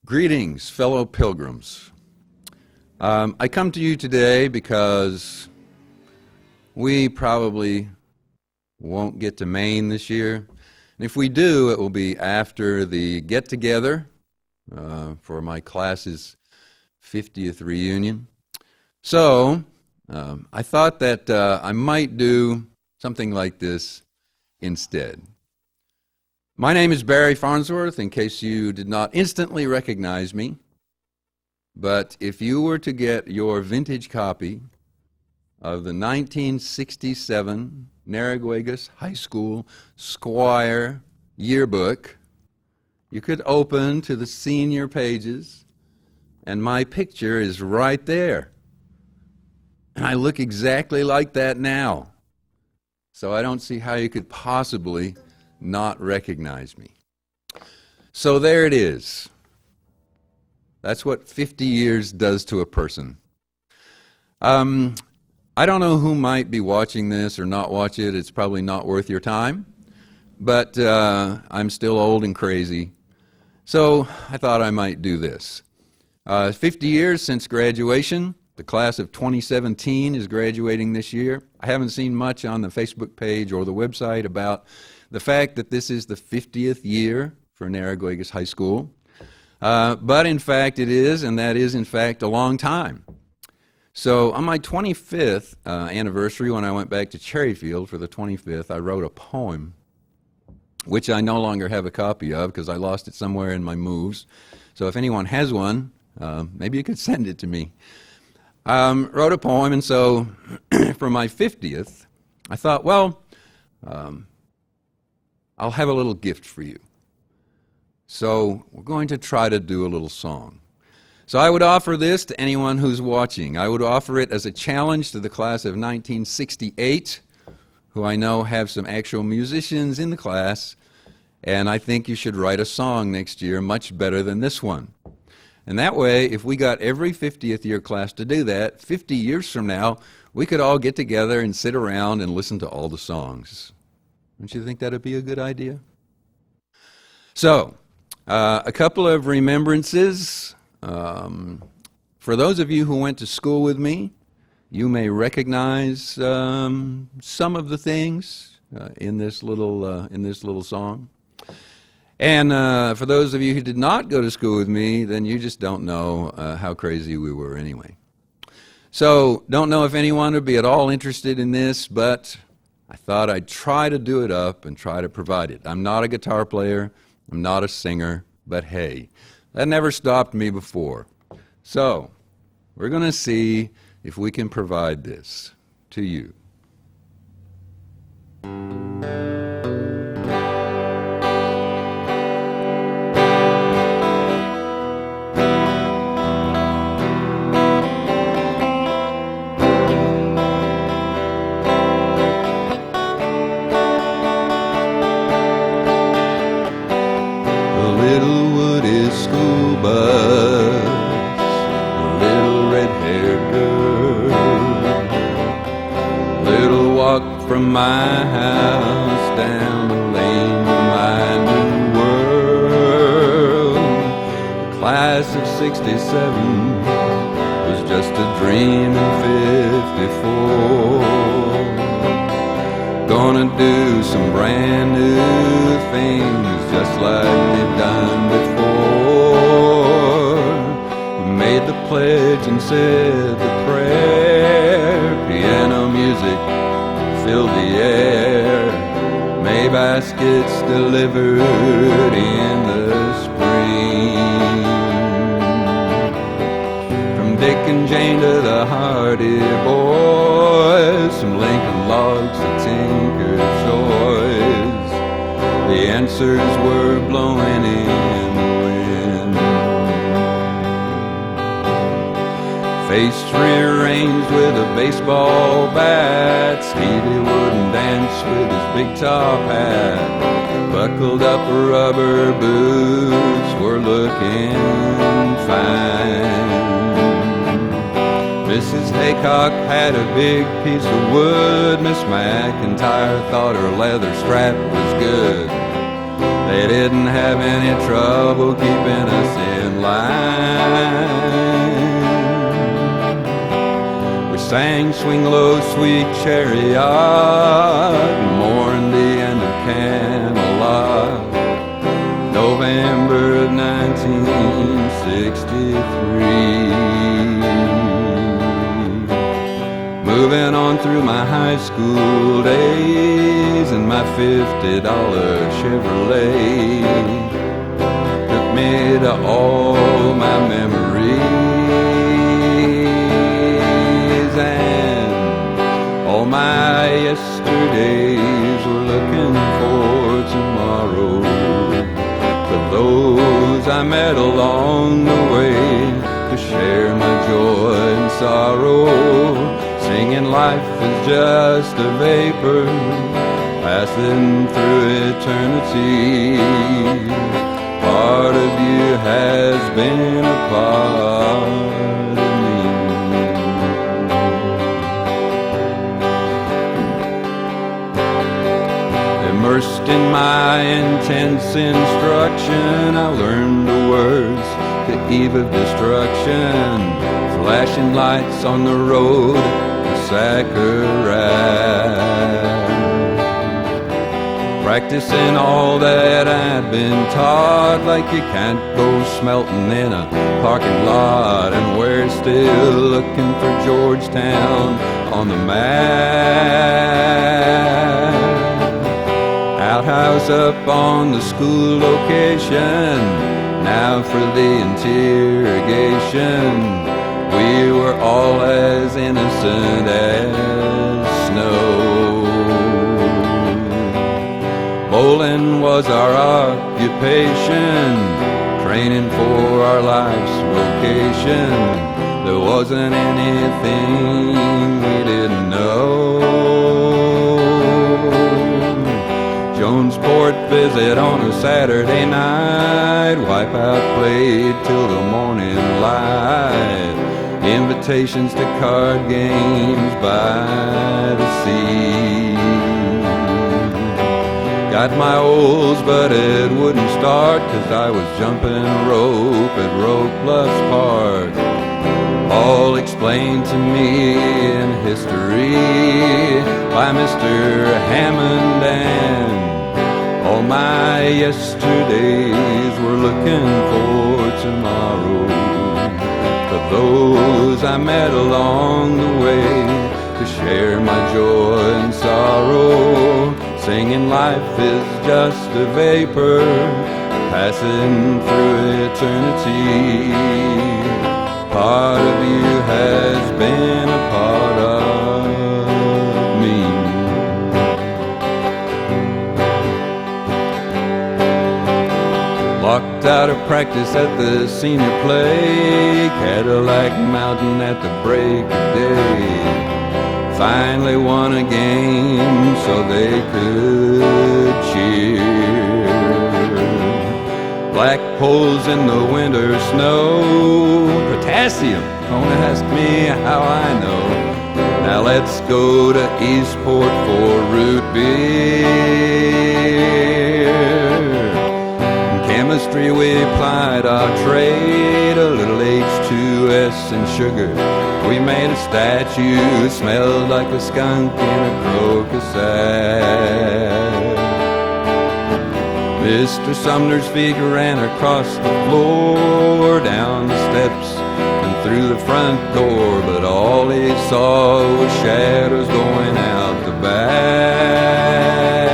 Greetings, fellow pilgrims. I come to you today because we probably won't get to Maine this year. And if we do, it will be after the get-together for my class's 50th reunion. So I thought that I might do something like this instead. My name is Barry Farnsworth, in case you did not instantly recognize me. But if you were to get your vintage copy of the 1967 Narraguagus High School Squire yearbook, you could open to the senior pages, and my picture is right there. And I look exactly like that now. So I don't see how you could possibly not recognize me. So there it is. That's what 50 years does to a person. I don't know who might be watching this or not watch it. It's probably not worth your time. But I'm still old and crazy. So I thought I might do this. 50 years since graduation. The class of 2017 is graduating this year. I haven't seen much on the Facebook page or the website about the fact that this is the 50th year for Narraguagus High School. But in fact it is, and that is in fact a long time. So on my 25th anniversary, when I went back to Cherryfield for the 25th, I wrote a poem, which I no longer have a copy of because I lost it somewhere in my moves. So if anyone has one, maybe you could send it to me. Wrote a poem, and so for my 50th, I thought, well, I'll have a little gift for you. So we're going to try to do a little song. So I would offer this to anyone who's watching. I would offer it as a challenge to the class of 1968, who I know have some actual musicians in the class, and I think you should write a song next year much better than this one. And that way, if we got every 50th year class to do that, 50 years from now, we could all get together and sit around and listen to all the songs. Don't you think that would be a good idea? So, a couple of remembrances. For those of you who went to school with me, you may recognize some of the things in this little song. And for those of you who did not go to school with me, then you just don't know how crazy we were anyway. So, don't know if anyone would be at all interested in this, but I thought I'd try to do it up and try to provide it. I'm not a guitar player, I'm not a singer, but hey, that never stopped me before. So, we're going to see if we can provide this to you. From my house down the lane to my new world. The class of 67 was just a dream in 54. Gonna do some brand new things just like they've done before. We made the pledge and said the prayer. Piano music filled the air, May baskets delivered in the spring. From Dick and Jane to the Hardy Boys, from Lincoln logs to Tinker's toys, the answers were blowing in the wind. Face rearranged with a baseball bat, Stevie wouldn't dance with his big top hat. Buckled up rubber boots were looking fine. Mrs. Haycock had a big piece of wood. Miss McIntyre thought her leather strap was good. They didn't have any trouble keeping us in line. We sang Swing Low, Sweet Chariot, mourned the end of Camelot, November of 1963. Moving on through my high school days in my $50 Chevrolet, took me to all my memories, and all my yesterdays were looking for tomorrow. For those I met along the way to share my joy and sorrow, singing life is just a vapor passing through eternity. Part of you has been a part of me. Immersed in my intense instruction, I learned the words to eve of destruction, flashing lights on the road, Zachariah. Practicing all that I'd been taught, like you can't go smelting in a parking lot, and we're still looking for Georgetown on the map. Outhouse up on the school location, now for the interrogation. We were all as innocent as snow. Bowling was our occupation, training for our life's vocation. There wasn't anything we didn't know. Jonesport visit on a Saturday night, Wipeout played till the morning light, invitations to card games by the sea. Got my O's, but it wouldn't start, 'cause I was jumping rope at Rope Bluffs Park. All explained to me in history by Mr. Hammond, and all my yesterdays were looking for tomorrow. For those I met along the way to share my joy and sorrow, singing life is just a vapor passing through eternity. Part of you has been a part of me. Locked out of practice at the senior play, Cadillac Mountain at the break of day. Finally won a game so they could cheer. Black poles in the winter snow, potassium, don't ask me how I know. Now let's go to Eastport for root beer. In chemistry we plied our trade, a little H2S and sugar. We made a statue, smelled like a skunk in a crocus sack. Mr. Sumner's feet ran across the floor, down the steps and through the front door, but all he saw was shadows going out the back.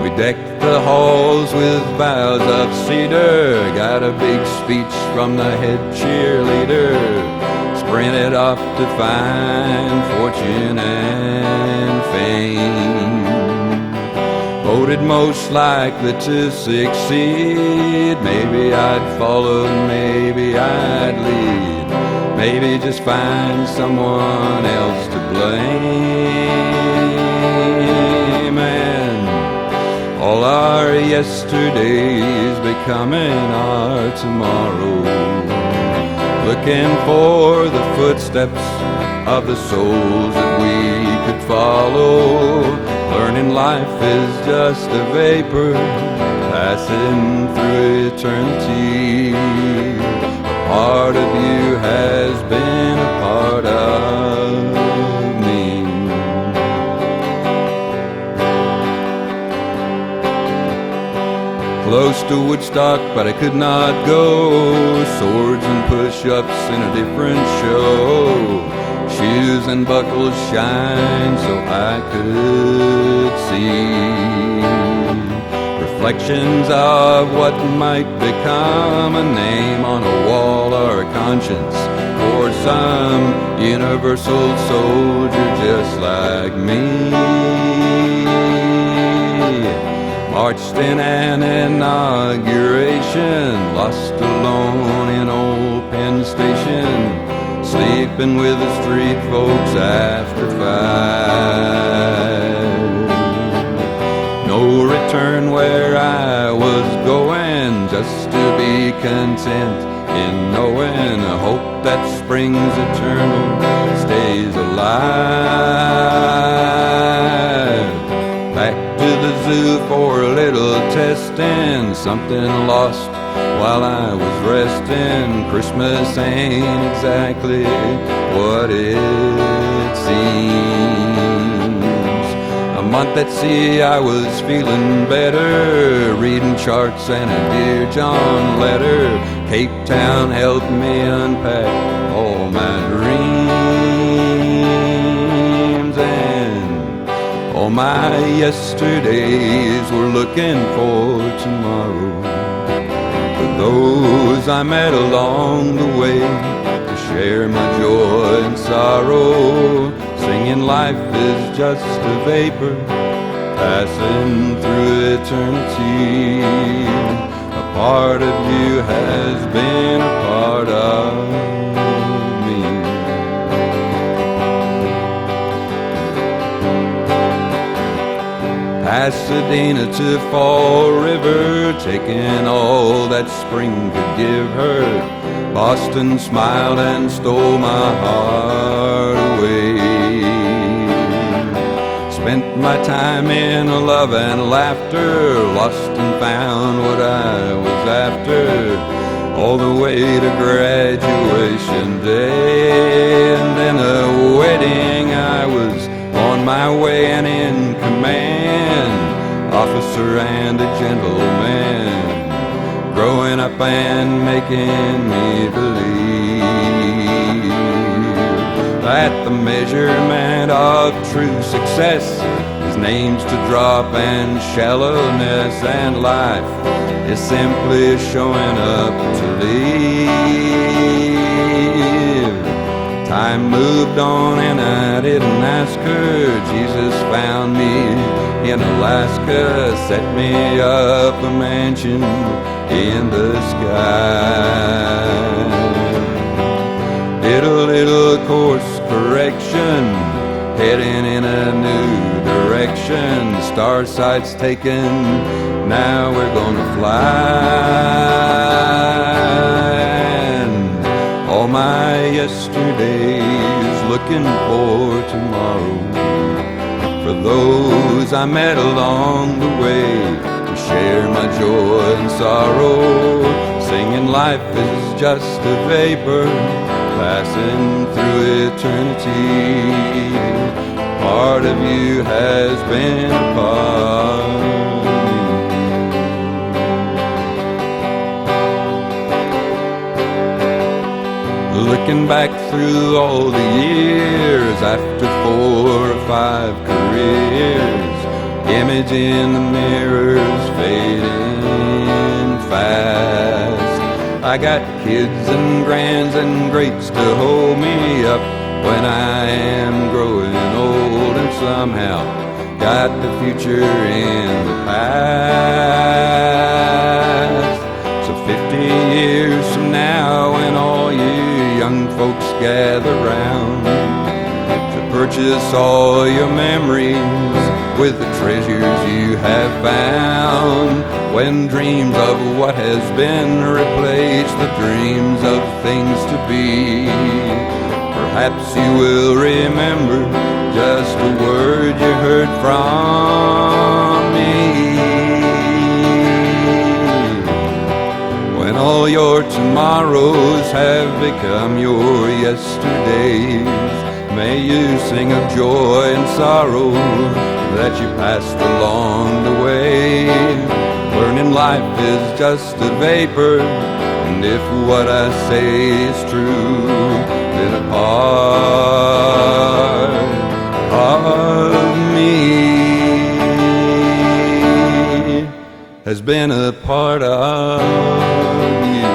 We decked the halls with boughs of cedar, got a big speech from the head cheerleader, sprinted off to find fortune and fame. Voted most likely to succeed, maybe I'd follow, maybe I'd lead, maybe just find someone else to blame. And all our yesterdays becoming our tomorrow, looking for the footsteps of the souls that we could follow, learning when life is just a vapor passing through eternity. A part of you has been a part of me. Close to Woodstock, but I could not go. Swords and push-ups in a different show. Shoes and buckles shine so I could see reflections of what might become a name on a wall or a conscience for some universal soldier just like me. Marched in an inauguration, lost alone in old Penn Station, sleeping with the street folks after 5. No return where I was going, just to be content in knowing a hope that springs eternal stays alive. Back to the zoo for a little testing, something lost while I was resting. Christmas ain't exactly what it seems. A month at sea I was feeling better, reading charts and a Dear John letter. Cape Town helped me unpack all my dreams, and all my yesterdays were looking for tomorrow. Those I met along the way to share my joy and sorrow, singing life is just a vapor passing through eternity. A part of you has been a part of me. Pasadena to Fall River, taking all that spring could give her. Boston smiled and stole my heart away. Spent my time in love and laughter, lost and found what I was after, all the way to graduation day. And then a wedding, I was on my way and in command, officer and a gentleman, growing up and making me believe that the measurement of true success is names to drop and shallowness, and life is simply showing up to live. Time moved on and I didn't ask her. Jesus found me in Alaska, set me up a mansion in the sky. Did a little course correction, heading in a new direction. Star sights taken, now we're gonna fly. All my yesterdays looking for tomorrow, for those I met along the way to share my joy and sorrow, singing life is just a vapor passing through eternity. Part of you has been a part of me. Looking back through all the years, after 4 or 5 careers, image in the mirror's fading fast. I got kids and grands and greats to hold me up when I am growing old, and somehow got the future in the past. So 50 years from now, when all you young folks gather round to purchase all your memories with the treasures you have found, when dreams of what has been replace the dreams of things to be, perhaps you will remember just a word you heard from me. When all your tomorrows have become your yesterdays, may you sing of joy and sorrow that you passed along the way. Learning life is just a vapor, and if what I say is true, then a part of me has been a part of you.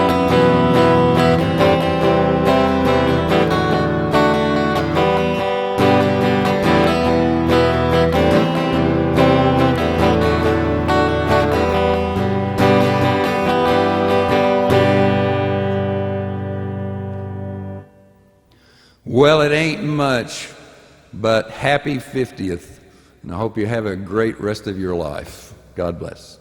Well, it ain't much, but happy 50th, and I hope you have a great rest of your life. God bless.